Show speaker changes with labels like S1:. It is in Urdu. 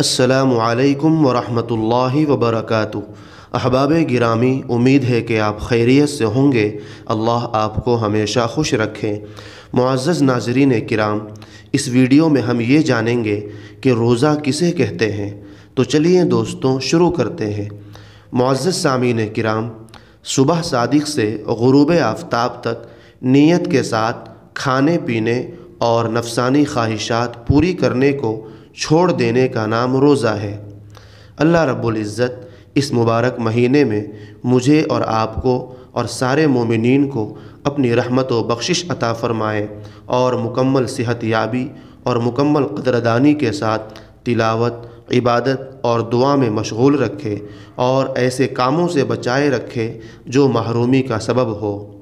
S1: السلام علیکم ورحمۃ اللہ وبرکاتہ۔ احباب گرامی، امید ہے کہ آپ خیریت سے ہوں گے۔ اللہ آپ کو ہمیشہ خوش رکھے۔ معزز ناظرین کرام، اس ویڈیو میں ہم یہ جانیں گے کہ روزہ کسے کہتے ہیں۔ تو چلیے دوستوں شروع کرتے ہیں۔ معزز سامعین کرام، صبح صادق سے غروب آفتاب تک نیت کے ساتھ کھانے پینے اور نفسانی خواہشات پوری کرنے کو چھوڑ دینے کا نام روزہ ہے۔ اللہ رب العزت اس مبارک مہینے میں مجھے اور آپ کو اور سارے مومنین کو اپنی رحمت و بخشش عطا فرمائے اور مکمل صحت یابی اور مکمل قدردانی کے ساتھ تلاوت، عبادت اور دعا میں مشغول رکھے اور ایسے کاموں سے بچائے رکھے جو محرومی کا سبب ہو۔